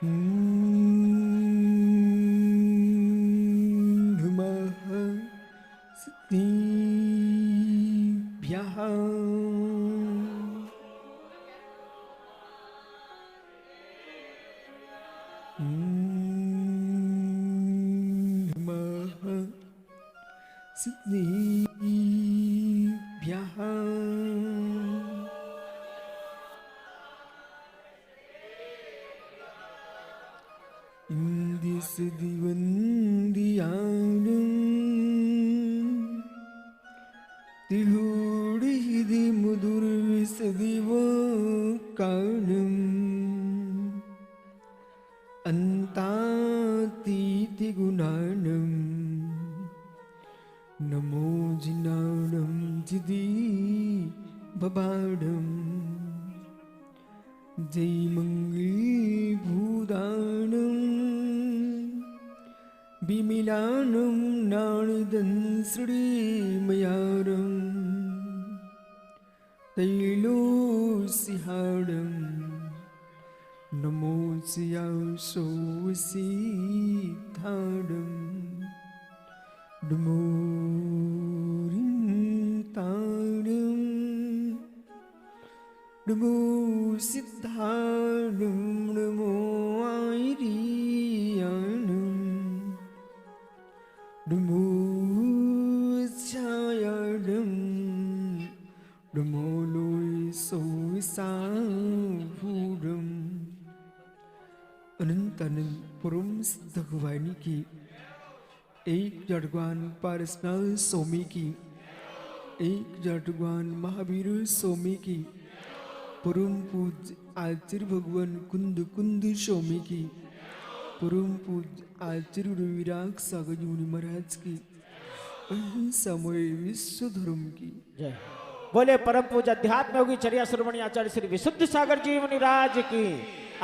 नमः सिद्धिभ्यः नमः सिद्धिभ्यः ഇന്ദിസിദിവന്ദിയാനും തിഹൂടിഹിതി മുദുർവിസദിവോ കാണും അന്താതീതി ഗുണാനം നമോ ജിനാണം ജിതി ബബാഡം जय मंगल भूदानं विमिलानं नारदं श्रीमयारं तैलोस्यहारं नमो श्यासोऽसीतारं नमो रिन्तारं नमो सिद्धाणं नमो आयर्याणं नमो छायाणं नमो लोयसोसाभूरं अनंत अनंत परम सिद्ध भगवानी की एक जड़वान पारसनाथ स्वामी की एक जड़वान महावीर स्वामी की परम पूज्य आचार्य भगवान कुंद कुंद स्वामी की परम पूज्य आचार्य रविराग सागर मुनि महाराज की समय विश्व धर्म की जय। बोले परम पूज्य अध्यात्म योगी चर्या श्रोमणी आचार्य श्री विशुद्ध सागर जी मुनि राज की,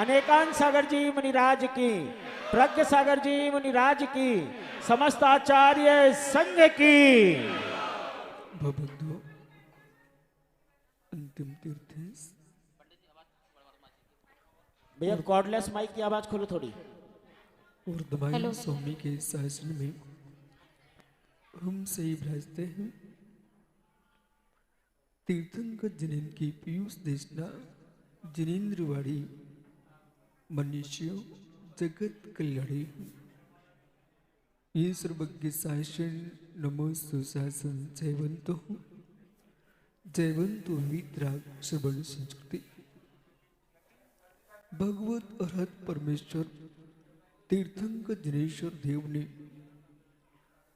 अनेकांत सागर जी मुनि राज की, प्रज्ञ सागर जी मुनि राज की, समस्त आचार्य संघ की। भगवद्गीता अंतिम तीर्थ है। भैया कॉर्डलेस माइक की आवाज खोलो थोड़ी। और दबाई स्वामी के शासन में हम सही भ्रजते हैं। तीर्थंकर जिनेन्द्र की पीयूष देशना जिनेन्द्रवाड़ी मनुष्यों जगत कल्याणी ये सर्वज्ञ शासन नमो सुशासन जयवंतो जयवंतो वितराग श्रवण संस्कृति भगवत अरहत परमेश्वर तीर्थंकर जिनेश्वर देव ने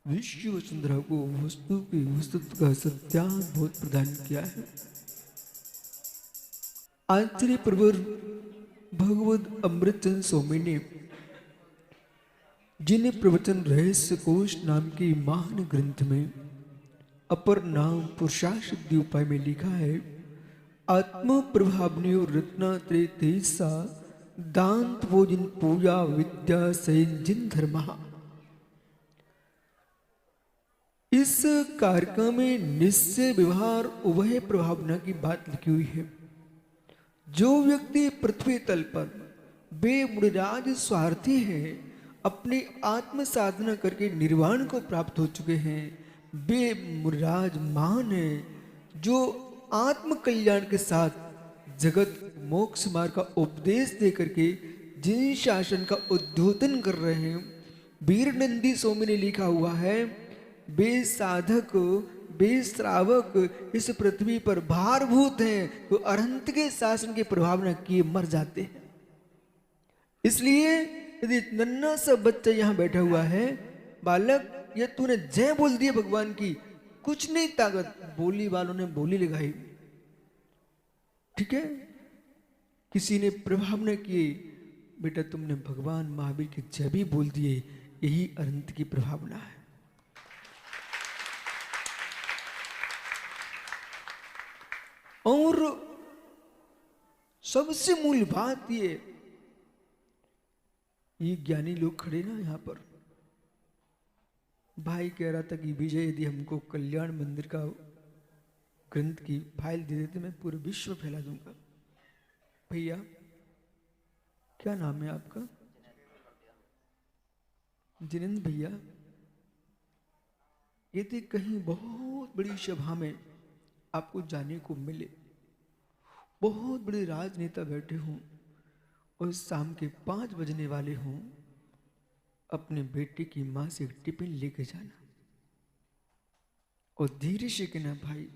विश्व वसुंधरा को वस्तु की वस्तुत्व का सत्याद्भुत प्रदान किया है। आचार्य प्रवर भगवत अमृतचंद स्वामी ने जिन प्रवचन रहस्य कोश नाम की महान ग्रंथ में अपर नाम पुरुषासिद्धि उपाय में लिखा है, आत्म प्रभावनी रत्नात्रय तेजसा दांत भोजन पूजा विद्या संजिन धर्म। इस कार्यक्रम में निश्चय व्यवहार उभय प्रभावना की बात लिखी हुई है। जो व्यक्ति पृथ्वी तल पर बेमुराद स्वार्थी है, अपनी आत्म साधना करके निर्वाण को प्राप्त हो चुके हैं, बेमुराद मान है, जो आत्म कल्याण के साथ जगत मोक्ष मार्ग का उपदेश दे करके जिन शासन का उद्योतन कर रहे हैं, वीर नंदी स्वामी ने लिखा हुआ है, बेसाधक बेश्रावक इस पृथ्वी पर भारभूत हैं, तो अरहंत के शासन की प्रभावना किए मर जाते हैं। इसलिए यदि नन्हा सा बच्चा यहाँ बैठा हुआ है, बालक, ये तूने जय बोल दिया भगवान की, कुछ नहीं ताकत, बोली वालों ने बोली लगाई, ठीक है, किसी ने प्रभाव न किए, बेटा तुमने भगवान महावीर के जय भी बोल दिए, यही अनंत की प्रभावना है। और सबसे मूल बात ये ज्ञानी लोग खड़े ना यहाँ पर, भाई कह रहा था कि विजय यदि हमको कल्याण मंदिर का ग्रंथ की फाइल दे देते मैं पूरे विश्व फैला दूंगा। भैया क्या नाम है आपका? जिनेंद्र भैया, यदि कहीं बहुत बड़ी सभा में आपको जाने को मिले, बहुत बड़े राजनेता बैठे हों और शाम के 5 बजने वाले हों, अपने बेटे की माँ से एक टिफिन लेके जाना और धीरे से कहना, भाई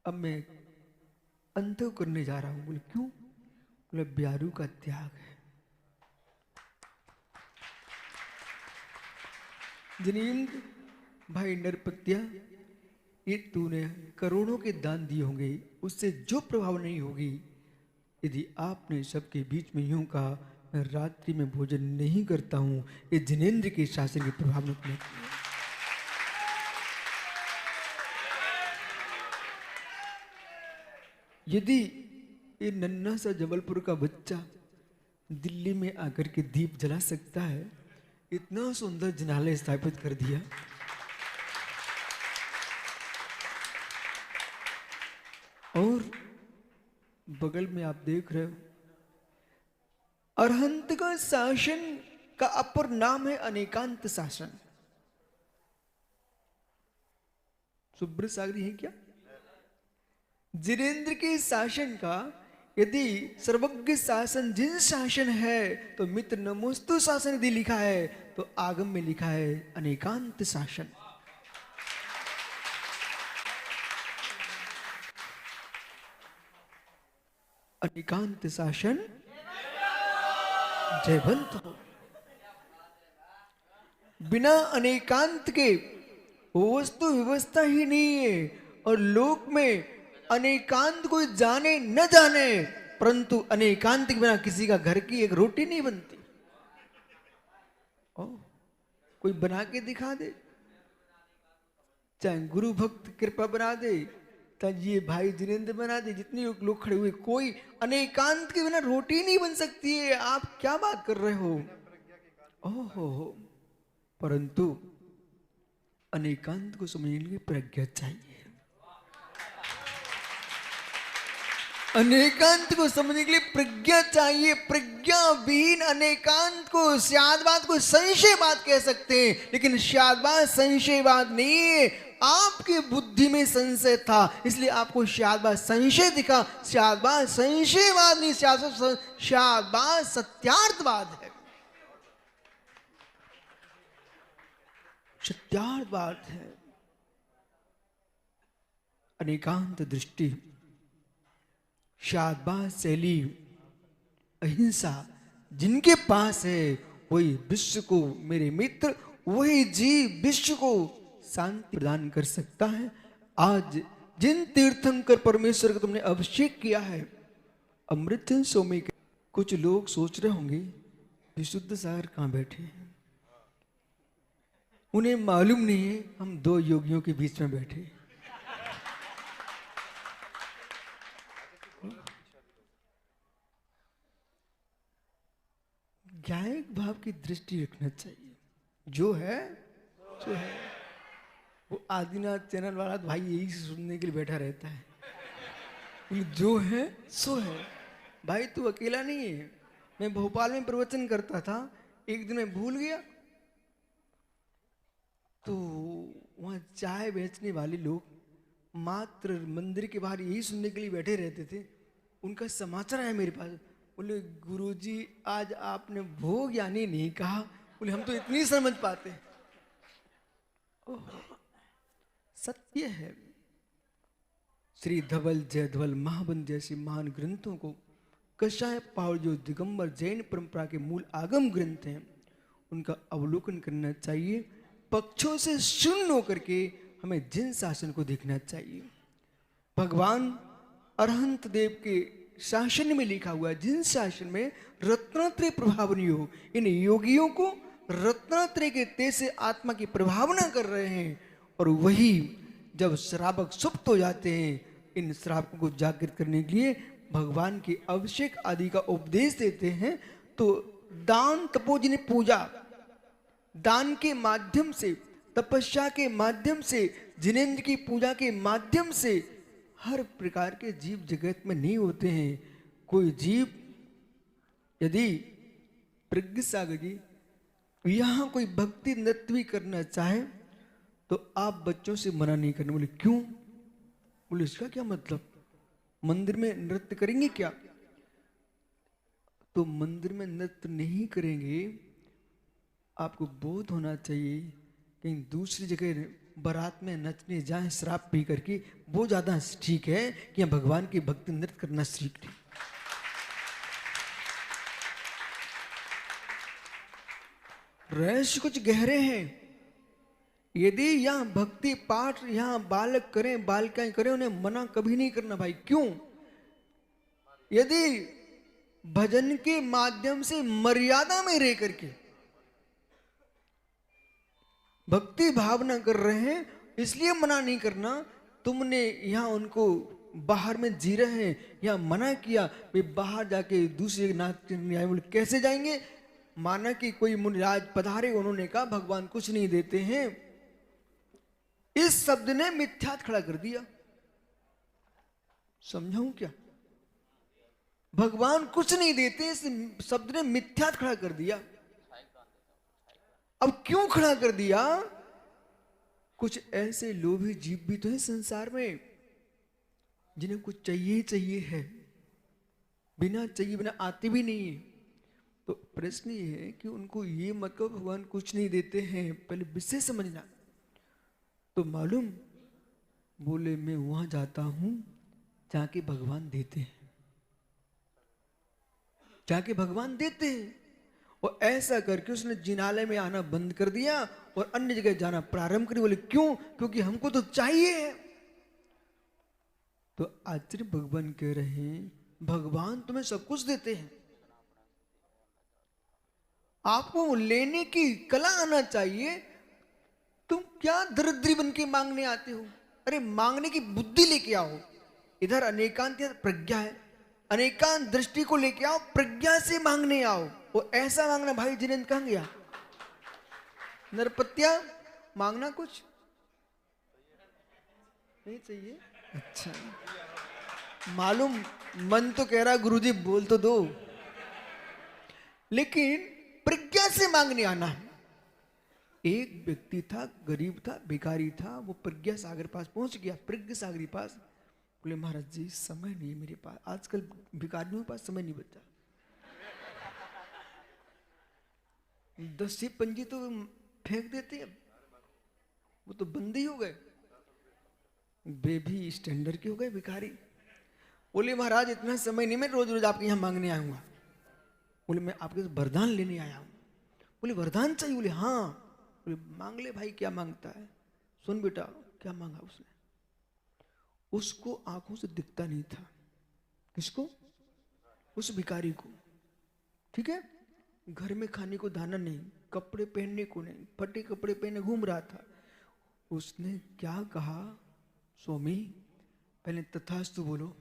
अब मैं अंत करने जा रहा हूं। बोले क्यों? बोले ब्यारू का त्याग है। जिनेंद्र भाई नरपत्या, ये तूने करोड़ों के दान दिए होंगे, उससे जो प्रभाव नहीं होगी यदि आपने सबके बीच में यूं कहा मैं रात्रि में भोजन नहीं करता हूं, ये जिनेंद्र के शासन के प्रभाव में किया। यदि ये नन्हा सा जबलपुर का बच्चा दिल्ली में आकर के दीप जला सकता है, इतना सुंदर जिनालय स्थापित कर दिया, और बगल में आप देख रहे हो अरहंत का शासन का अपर नाम है अनेकांत शासन। सुब्र सागरी है क्या? जिनेंद्र के शासन का यदि सर्वज्ञ शासन जिन शासन है तो मित्र नमोस्तु शासन यदि लिखा है तो आगम में लिखा है अनेकांत शासन। अनेकांत शासन जयवंत हो। बिना अनेकांत के वस्तु व्यवस्था ही नहीं है, और लोक में अनेकांत कोई जाने न जाने, परंतु अनेकांत के बिना किसी का घर की एक रोटी नहीं बनती। ओ, कोई बना के दिखा दे, चाहे गुरु भक्त कृपा बना दे, ये भाई जिनेंद्र बना दे, जितने लोग खड़े हुए, कोई अनेकांत के बिना रोटी नहीं बन सकती है। आप क्या बात कर रहे हो? ओहो, परंतु अनेकांत को समझने के लिए प्रज्ञा चाहिए। अनेकांत को समझने के लिए प्रज्ञा चाहिए। प्रज्ञा विहीन अनेकांत को शायदबाद को संशयवाद कह सकते हैं, लेकिन शायदबाद संशयवाद नहीं है। आपकी बुद्धि में संशय था, इसलिए आपको शायदबाद संशय दिखा। शायदबाद संशयवाद नहीं, शायदबाद सत्यार्थवाद है, सत्यार्थवाद है। अनेकांत दृष्टि, शायदबाद शैली, अहिंसा जिनके पास है वही विश्व को, मेरे मित्र, वही जीव विश्व को शांति प्रदान कर सकता है। आज जिन तीर्थंकर परमेश्वर को तुमने अभिषेक किया है, अमृतचंद स्वामी के, कुछ लोग सोच रहे होंगे विशुद्ध सागर कहां बैठे हैं। उन्हें मालूम नहीं है हम दो योगियों के बीच में बैठे। ज्ञायक भाव की दृष्टि रखना चाहिए। जो है सो है। वो आदिनाथ चैनल वाला भाई यही सुनने के लिए बैठा रहता है। जो है सो है। भाई तू अकेला नहीं है। मैं भोपाल में प्रवचन करता था, एक दिन मैं भूल गया, तो वहां चाय बेचने वाले लोग मात्र मंदिर के बाहर यही सुनने के लिए बैठे रहते थे। उनका समाचार आया मेरे पास, बोले गुरुजी आज आपने भोग यानी नहीं कहा। बोले हम तो इतनी समझ पाते। सत्य है। श्री धवल जयधवल महाबंध जैसे महान ग्रंथों को कषाय पावर जो दिगंबर जैन परंपरा के मूल आगम ग्रंथ हैं, उनका अवलोकन करना चाहिए। पक्षों से शून्य होकर के हमें जिन शासन को देखना चाहिए। भगवान अरहंत देव के शासन में लिखा हुआ है, जिन शासन में रत्नात्रय प्रभावनी हो, इन योगियों को रत्नात्रय के तेज से आत्मा की प्रभावना कर रहे हैं। और वही जब श्रावक सुप्त हो जाते हैं, इन श्रावकों को जागृत करने के लिए भगवान के अभिषेक आदि का उपदेश देते हैं। तो दान तपोजन पूजा, दान के माध्यम से, तपस्या के माध्यम से, जिनेंद्र की पूजा के माध्यम से हर प्रकार के जीव जगत में नहीं होते हैं। कोई जीव यदि प्रज्ञ सागर जी यहाँ कोई भक्ति नृत्य भी करना चाहे तो आप बच्चों से मना नहीं करना। बोले क्यों? बोले इसका क्या मतलब, मंदिर में नृत्य करेंगे क्या? तो मंदिर में नृत्य नहीं करेंगे, आपको बोध होना चाहिए कहीं दूसरी जगह बारात में नचने जाएं शराब पी करके, वो ज्यादा ठीक है कि भगवान की भक्ति नृत्य करना सीख ले। रहस्य कुछ गहरे हैं। यदि यहाँ भक्ति पाठ यहाँ बालक करें बालिकाएं करें, उन्हें मना कभी नहीं करना भाई। क्यों? यदि भजन के माध्यम से मर्यादा में रह करके भक्ति भावना कर रहे हैं, इसलिए मना नहीं करना। तुमने यहाँ उनको बाहर में जी रहे हैं, यहाँ मना किया, वे बाहर जाके दूसरे नाच बोले कैसे जाएंगे? माना कि कोई मुनिराज पधारे, उन्होंने कहा भगवान कुछ नहीं देते हैं। इस शब्द ने मिथ्यात खड़ा कर दिया। समझाऊं क्या? भगवान कुछ नहीं देते, इस शब्द ने मिथ्यात खड़ा कर दिया। अब क्यों खड़ा कर दिया? कुछ ऐसे लोभी जीव भी तो है संसार में जिन्हें कुछ चाहिए चाहिए है, बिना चाहिए बिना आते भी नहीं है। तो प्रश्न ये है कि उनको ये मत कहो भगवान कुछ नहीं देते हैं, पहले विषय समझना। तो मालूम, बोले मैं वहां जाता हूं जाके भगवान देते हैं, जाके भगवान देते हैं। और ऐसा करके उसने जिनालय में आना बंद कर दिया और अन्य जगह जाना प्रारंभ करी। बोले क्यों? क्योंकि हमको तो चाहिए है। तो आचार्य भगवान कह रहे हैं भगवान तुम्हें सब कुछ देते हैं, आपको लेने की कला आना चाहिए। तुम क्या दरिद्री बन के मांगने आते हो? अरे मांगने की बुद्धि लेके आओ। इधर अनेकांत प्रज्ञा है, अनेकांत दृष्टि को लेके आओ, प्रज्ञा से मांगने आओ। और ऐसा मांगना भाई जिनेंद्र कहां गया? नरपत्या मांगना कुछ नहीं चाहिए। अच्छा मालूम, मन तो कह रहा गुरुजी बोल तो दो, लेकिन प्रज्ञा से मांगने आना। एक व्यक्ति था, गरीब था, भिखारी था, वो प्रज्ञा सागर पास पहुंच गया। प्रज्ञा सागर पास बोले महाराज जी समय नहीं मेरे पास, आजकल भिखारियों के पास समय नहीं बचा। 10 से पंजी तो फेंक देते हैं, वो तो बंद ही हो गए। वे भी स्टैंडर्ड के हो गए भिखारी। बोले महाराज इतना समय नहीं, मैं रोज रोज आपके यहाँ मांगने आऊंगा। बोले मैं आपके से वरदान लेने आया हूं। बोले वरदान चाहिए? बोले हाँ। बोले मांग ले भाई, क्या मांगता है? सुन बेटा क्या मांगा उसने। उसको आंखों से दिखता नहीं था। किसको? उस भिखारी को। ठीक है, घर में खाने को दाना नहीं, कपड़े पहनने को नहीं, फटे कपड़े पहने घूम रहा था। उसने क्या कहा? स्वामी पहले तथास्तु बोलो।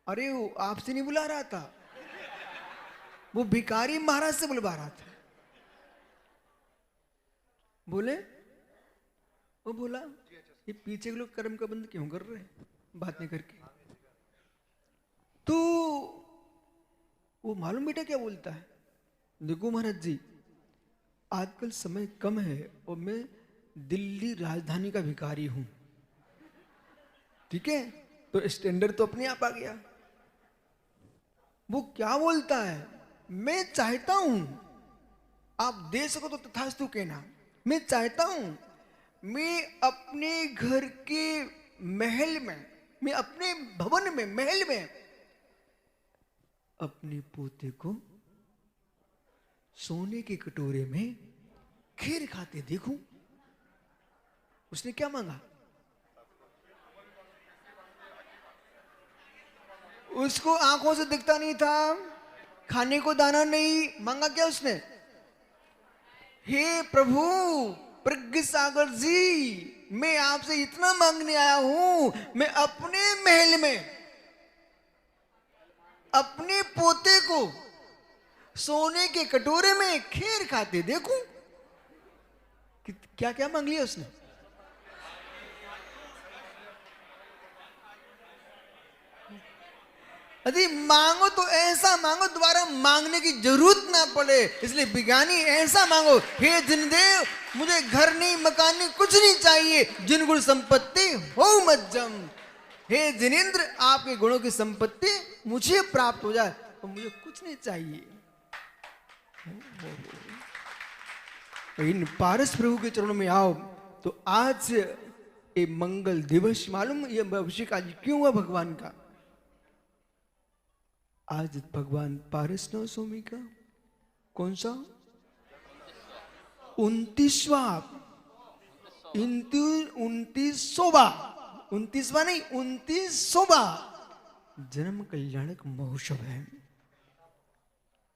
अरे वो आपसे नहीं बुला रहा था, वो भिखारी महाराज से बुलवा रहा था। बोले, वो बोला ये पीछे के लोग कर्म का बंद क्यों कर रहे हैं बातें करके? तो वो मालूम बेटा क्या बोलता है? देखो महाराज जी आजकल समय कम है और मैं दिल्ली राजधानी का भिखारी हूं। ठीक है, तो स्टैंडर्ड तो अपने आप आ गया। वो क्या बोलता है? मैं चाहता हूं आप दे सको तो तथास्तु कहना। मैं चाहता हूं मैं अपने घर के महल में, मैं अपने भवन में, महल में अपने पोते को सोने के कटोरे में खीर खाते देखूं। उसने क्या मांगा? उसको आंखों से दिखता नहीं था, खाने को दाना नहीं, मांगा क्या उसने? हे प्रभु प्रज्ञ सागर जी, मैं आपसे इतना मांगने आया हूं, मैं अपने महल में अपने पोते को सोने के कटोरे में खीर खाते देखूं। क्या क्या मांग लिया उसने? यदि मांगो तो ऐसा मांगो दोबारा मांगने की जरूरत ना पड़े। इसलिए विज्ञानी ऐसा मांगो, हे जिनदेव मुझे घर नहीं मकान नहीं कुछ नहीं चाहिए, जिन गुण संपत्ति हो मज्जम। हे जिनेंद्र आपके गुणों की संपत्ति मुझे प्राप्त हो जाए तो मुझे कुछ नहीं चाहिए। इन पारस प्रभु के चरणों में आओ। तो आज ये मंगल दिवस, मालूम ये अभिषेक आज क्यों हुआ भगवान का? आज भगवान पारस नवमी का कौन सा 29वां 29वां नहीं 29वां जन्म कल्याणक महोत्सव है।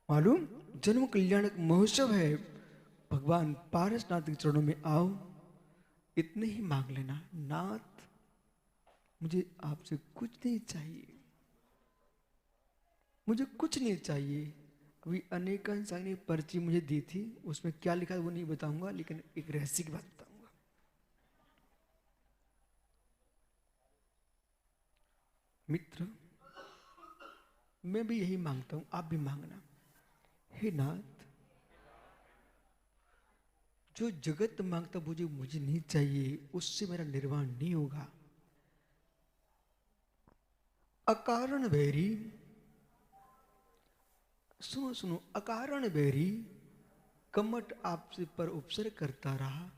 मालूम जन्म कल्याणक महोत्सव है। भगवान पारसनाथ के चरणों में आओ, इतने ही मांग लेना, नाथ मुझे आपसे कुछ नहीं चाहिए, मुझे कुछ नहीं चाहिए। अभी अनेक इंसान ने पर्ची मुझे दी थी, उसमें क्या लिखा है वो नहीं बताऊंगा, लेकिन एक रहस्य की बात बताऊंगा। मित्र, मैं भी यही मांगता हूं, आप भी मांगना। हे नाथ, जो जगत मांगता मुझे नहीं चाहिए, उससे मेरा निर्वाण नहीं होगा। अकारण वैरी, सुनो सुनो, अकारण बैरी कमट आपसे पर उपसर्ग करता रहा,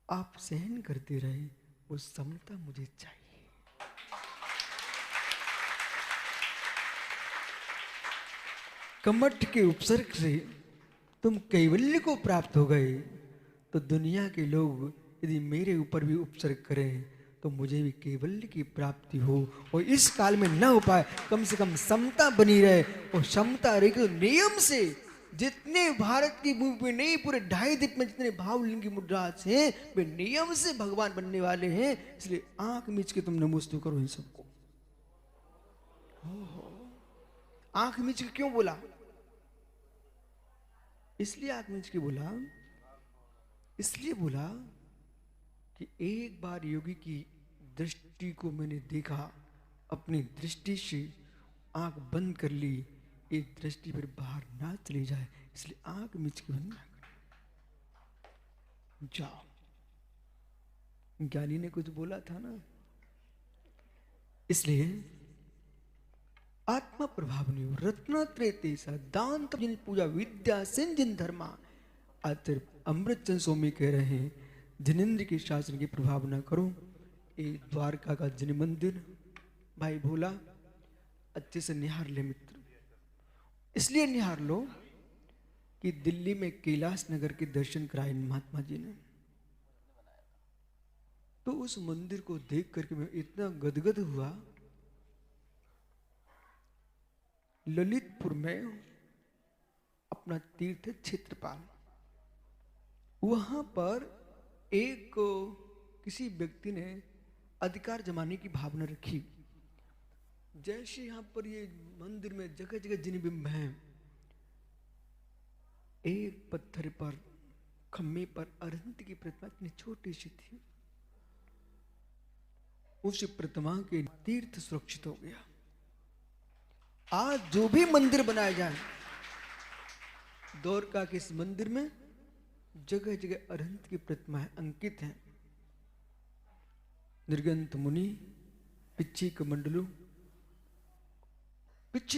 आप सहन करते रहे, वो समता मुझे चाहिए। कमठ के उपसर्ग से तुम कैवल्य को प्राप्त हो गए, तो दुनिया के लोग यदि मेरे ऊपर भी उपसर्ग करें तो मुझे भी कैवल्य की प्राप्ति हो। और इस काल में न हो पाए, कम से कम समता बनी रहे। और समता रही तो नियम से जितने भारत की भूमि पे नहीं, पूरे 2.5 द्वीप में जितने भावलिंगी मुद्रा हैं, वे नियम से भगवान बनने वाले हैं। इसलिए आंख मीच के तुम नमोस्तु करो इन सबको। आंख मीच के क्यों बोला? इसलिए आंख मीच के बोला, इसलिए बोला कि एक बार योगी की दृष्टि को मैंने देखा, अपनी दृष्टि से आंख बंद कर ली, एक दृष्टि फिर बाहर ना चली जाए, इसलिए आंख मीच के बंद ना कर। जाओ, ज्ञानी ने कुछ बोला था ना, इसलिए आत्मा प्रभावनी रत्नत्रय तेसा दांत जिन पूजा विद्या सिंह जिन धर्मा। आचार्य अमृतचंद स्वामी कह रहे हैं, जिनेंद्र के शासन की प्रभाव न करो। ये द्वारका का जिन मंदिर भाई भोला अच्छे से निहार ले मित्र। इसलिए निहार लो कि दिल्ली में कैलाश नगर के दर्शन कराए महात्मा जी ने, तो उस मंदिर को देख करके मैं इतना गदगद हुआ। ललितपुर में अपना तीर्थ क्षेत्रपाल, वहां पर एक किसी व्यक्ति ने अधिकार जमाने की भावना रखी। जैसे यहां पर ये मंदिर में जगह जगह जिन बिंब हैं, एक पत्थर पर खम्मे पर अरहंत की प्रतिमा इतनी छोटी सी थी, उस प्रतिमा के तीर्थ सुरक्षित हो गया। आज जो भी मंदिर बनाए जाए, द्वारका के इस मंदिर में जगह जगह अरहंत की प्रतिमाएं अंकित हैं। निर्गंत मुनि, पिच्ची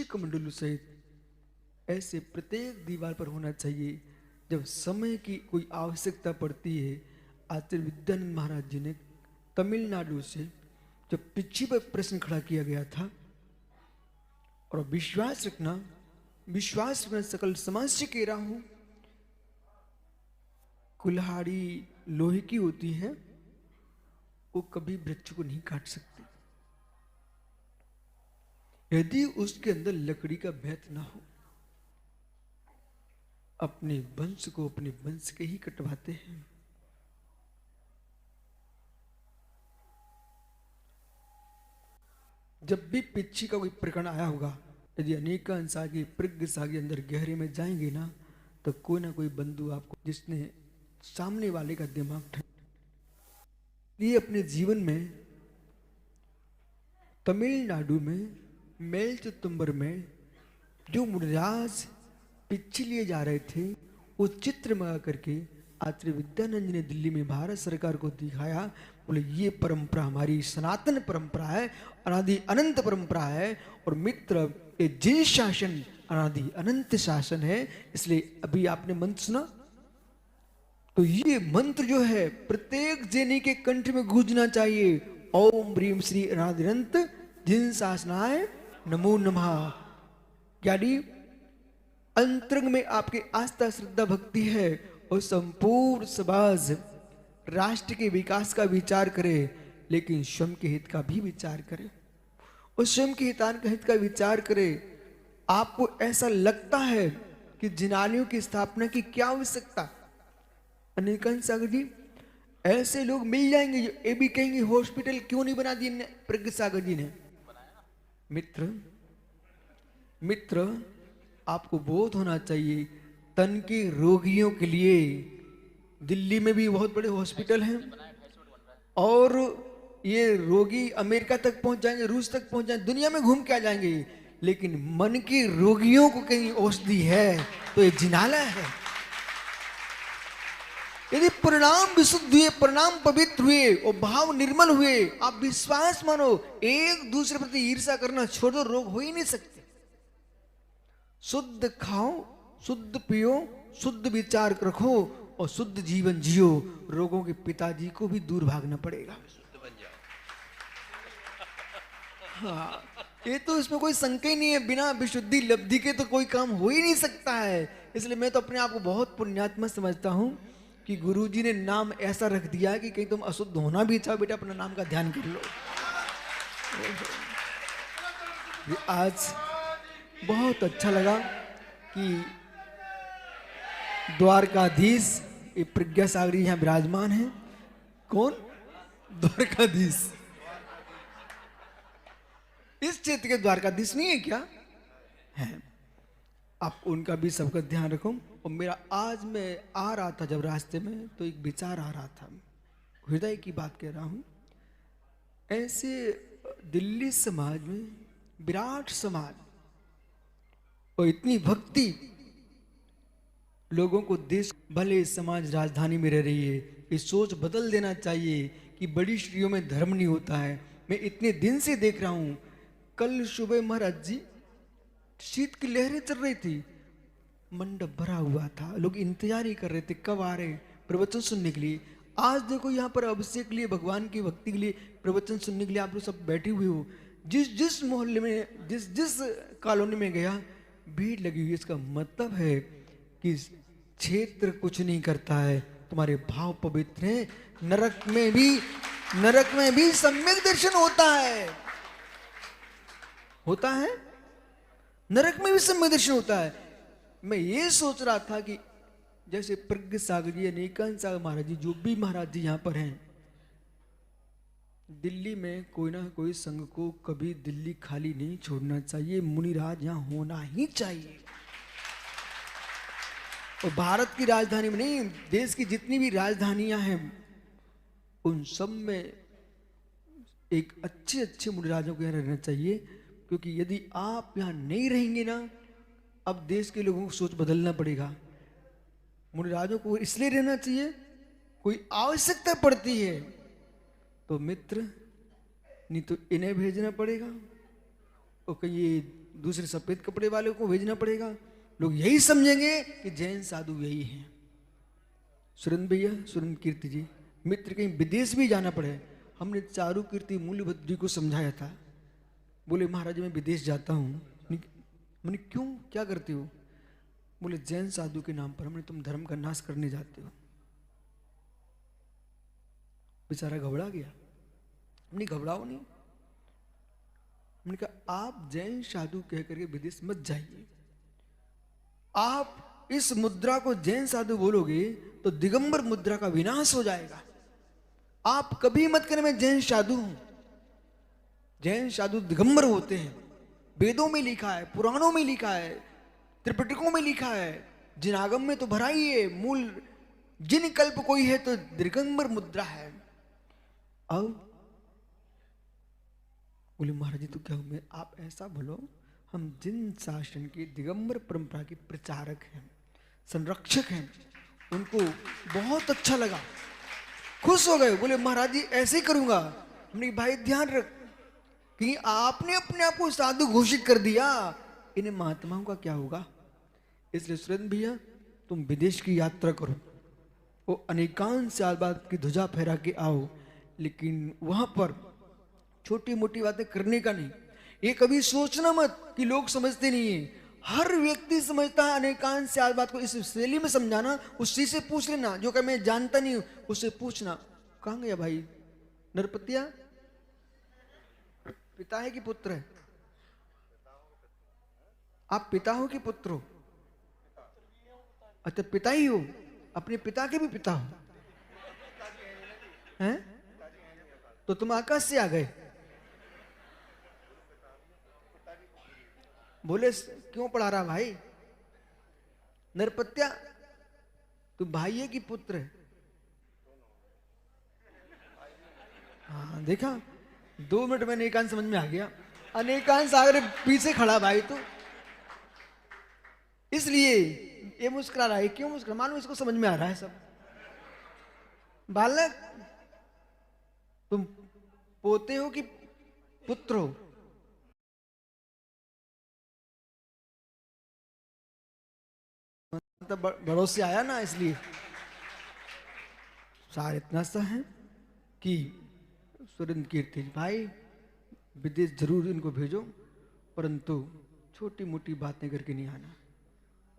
कमंडलू सहित ऐसे प्रत्येक दीवार पर होना चाहिए। जब समय की कोई आवश्यकता पड़ती है, आचार्य विद्यानंद महाराज जी ने तमिलनाडु से जब पिच्ची पर प्रश्न खड़ा किया गया था, और विश्वास रखना सकल समाज से कह रहा हूं, कुल्हाड़ी लोहे की होती है, वो कभी वृक्ष को नहीं काट सकती यदि उसके अंदर लकड़ी का भेद ना हो। अपने वंश को अपने वंश के ही कटवाते हैं। जब भी पिच्छी का कोई प्रकरण आया होगा, यदि अनेक सागी प्रज्ञ सागी अंदर गहरे में जाएंगे ना, तो कोई ना कोई बंधु आपको, जिसने सामने वाले का दिमाग ये अपने जीवन में तमिलनाडु में मेल चितंबर में जो मुनिराज पिच्छी लिए जा रहे थे, वो चित्र मंगा करके आचार्य विद्यानंद जी ने दिल्ली में भारत सरकार को दिखाया। बोले ये परंपरा हमारी सनातन परंपरा है, अनादि अनंत परंपरा है। और मित्र, ये जिन शासन अनादि अनंत शासन है। इसलिए अभी आपने मंत्र सुना, तो ये मंत्र जो है प्रत्येक जैनी के कंठ में गूंजना चाहिए। ओम ह्रीम श्री अनादि अनंत जिन शासनाय नमो नमः। यानी अंतरंग में आपके आस्था श्रद्धा भक्ति है और संपूर्ण समाज राष्ट्र के विकास का विचार करे, लेकिन स्वयं के हित का भी विचार करे और स्वयं के हित का विचार करे। आपको ऐसा लगता है कि जिनालयों की स्थापना की क्या आवश्यकता? अनिलकांत सागर जी, ऐसे लोग मिल जाएंगे जो ये भी कहेंगे हॉस्पिटल क्यों नहीं बना दिए प्रज्ञ सागर जी ने। मित्र, आपको बोध होना चाहिए, तन के रोगियों के लिए दिल्ली में भी बहुत बड़े हॉस्पिटल हैं और ये रोगी अमेरिका तक पहुंच जाएंगे, रूस तक पहुंच जाएंगे, दुनिया में घूम के आ जाएंगे, लेकिन मन के रोगियों को कहीं औषधि है तो ये जिनाला है। यदि परिणाम विशुद्ध हुए, परिणाम पवित्र हुए और भाव निर्मल हुए, आप विश्वास मानो, एक दूसरे प्रति ईर्ष्या करना छोड़ दो, रोग हो ही नहीं सकते। शुद्ध खाओ, शुद्ध पियो, शुद्ध विचार रखो और शुद्ध जीवन जियो। रोगों के पिताजी को भी दूर भागना पड़ेगा। हाँ, ये तो इसमें कोई संशय ही नहीं है। बिना विशुद्धि लब्धि के तो कोई काम हो ही नहीं सकता है। इसलिए मैं तो अपने आप को बहुत पुण्यात्मा समझता हूं कि गुरुजी ने नाम ऐसा रख दिया कि कहीं तुम अशुद्ध होना भी चाहो, बेटा अपना नाम का ध्यान कर लो। आज बहुत अच्छा लगा कि द्वारकाधीश ये प्रज्ञा सागरी यहां विराजमान है। कौन? द्वारकाधीश। इस क्षेत्र के द्वारकाधीश नहीं है क्या? है। आप उनका भी सबका ध्यान रखो। और मेरा आज मैं आ रहा था जब रास्ते में, तो एक विचार आ रहा था, हृदय की बात कह रहा हूं। ऐसे दिल्ली समाज में विराट समाज और इतनी भक्ति, लोगों को देश भले समाज राजधानी में रह रही है, ये सोच बदल देना चाहिए कि बड़ी श्रीयों में धर्म नहीं होता है। मैं इतने दिन से देख रहा हूं, कल सुबह महाराज जी शीत की लहरें चल रही थी, मंडप भरा हुआ था, लोग इंतजार ही कर रहे थे कब आ रहे प्रवचन सुनने के लिए। आज देखो यहाँ पर अभिषेक के लिए, भगवान की भक्ति के लिए, प्रवचन सुनने के लिए आप लोग सब बैठे हुए हो। जिस मोहल्ले में, जिस कॉलोनी में गया, भीड़ लगी हुई है। इसका मतलब है कि क्षेत्र कुछ नहीं करता है, तुम्हारे भाव पवित्र हैं। नरक में भी सम्यक दर्शन होता है। नरक में भी सम्यक दर्शन होता है। मैं ये सोच रहा था कि जैसे प्रज्ञ सागर जी, अनेकांत सागर महाराज जी, जो भी महाराज जी यहाँ पर हैं, दिल्ली में कोई ना कोई संघ को कभी दिल्ली खाली नहीं छोड़ना चाहिए। मुनिराज यहाँ होना ही चाहिए। और भारत की राजधानी में नहीं, देश की जितनी भी राजधानियां हैं, उन सब में एक अच्छे मुनिराजों को यहाँ रहना चाहिए। क्योंकि यदि आप यहाँ नहीं रहेंगे ना, अब देश के लोगों को सोच बदलना पड़ेगा। मुनिराजों को इसलिए रहना चाहिए, कोई आवश्यकता पड़ती है तो मित्र, नहीं तो इन्हें भेजना पड़ेगा और कहीं ये दूसरे सफेद कपड़े वाले को भेजना पड़ेगा। लोग यही समझेंगे कि जैन साधु यही हैं। सुरेंद्र भैया, सुरेंद्र कीर्ति जी, मित्र कहीं विदेश भी जाना पड़े, हमने चारू कीर्ति मूल्यभद्र जी को समझाया था। बोले महाराज मैं विदेश जाता हूँ। मैंने क्यों, क्या करते हो? बोले जैन साधु के नाम पर। हमने, तुम धर्म का नाश करने जाते हो। बेचारा घबरा गया। हमने घबराओ नहीं। हमने कहा आप जैन साधु कह करके विदेश मत जाइए। आप इस मुद्रा को जैन साधु बोलोगे तो दिगंबर मुद्रा का विनाश हो जाएगा। आप कभी मत करें मैं जैन साधु हूं। जैन साधु दिगंबर होते हैं। वेदों में लिखा है, पुराणों में लिखा है, त्रिपिटकों में लिखा है, जिनागम में तो भरा ही है। मूल जिन कल्प कोई है तो दिगंबर मुद्रा है। अब बोले महाराज जी तो क्या मैं आप ऐसा बोलो, हम जिन शासन की दिगंबर परंपरा के प्रचारक हैं, संरक्षक हैं, उनको बहुत अच्छा लगा, खुश हो गए। बोले महाराज जी ऐसे ही करूंगा। हमने कहा, भाई ध्यान रख कि आपने अपने आप को साधु घोषित कर दिया, इन महात्माओं का क्या होगा। इसलिए सुरेंद्र भैया तुम विदेश की यात्रा करो, वो अनेकांत साल बाद की ध्वजा फहरा के आओ, लेकिन वहां पर छोटी मोटी बातें करने का नहीं। ये कभी सोचना मत कि लोग समझते नहीं है, हर व्यक्ति समझता है। अनेकांत साल बाद को इस शैली में समझाना, उसी से पूछ लेना जो कि मैं जानता नहीं हूं, उससे पूछना। कहां गया भाई नरपतिया, पिता है कि पुत्र है? आप पिता हो कि पुत्र हो? अच्छा पिता ही हो, अपने पिता के भी पिता हो हैं? तो तुम आकाश से आ गए। बोले क्यों पढ़ा रहा भाई? नरपत्या तू भाई है कि पुत्र है? हाँ देखा, 2 मिनट में अनेकांत समझ में आ गया। अनेकांत सागर पीछे खड़ा भाई तो इसलिए ये मुस्कुरा रहा है। क्यों मुस्कुरा? मानो इसको समझ में आ रहा है सब। बालक तुम पोते हो कि पुत्र हो? मतलब बड़ों से आया ना, इसलिए सार इतना सा है कि सुरेंद्र कीर्ति भाई विदेश जरूर इनको भेजो, परंतु छोटी मोटी बातें करके नहीं आना,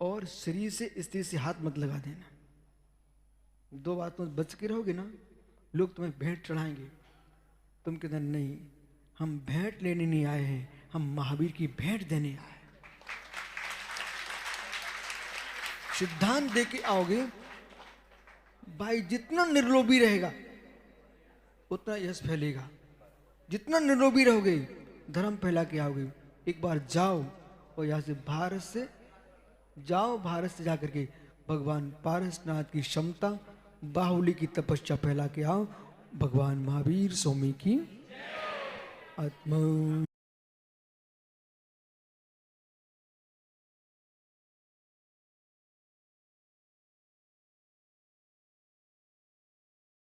और शरीर से स्त्री से हाथ मत लगा देना। 2 बातों बच के रहोगे ना, लोग तुम्हें भेंट चढ़ाएंगे। तुम कहते नहीं, हम भेंट लेने नहीं आए हैं, हम महावीर की भेंट देने आए। सिद्धांत दे के आओगे भाई, जितना निर्लोभी रहेगा उतना यश फैलेगा। जितना निर्लोभी रहोगे धर्म फैला के आओगे। एक बार जाओ और यहाँ से भारत से जाओ, भारत से जाकर के भगवान पारसनाथ की क्षमता, बाहुली की तपस्या फैला के आओ। भगवान महावीर स्वामी की आत्मा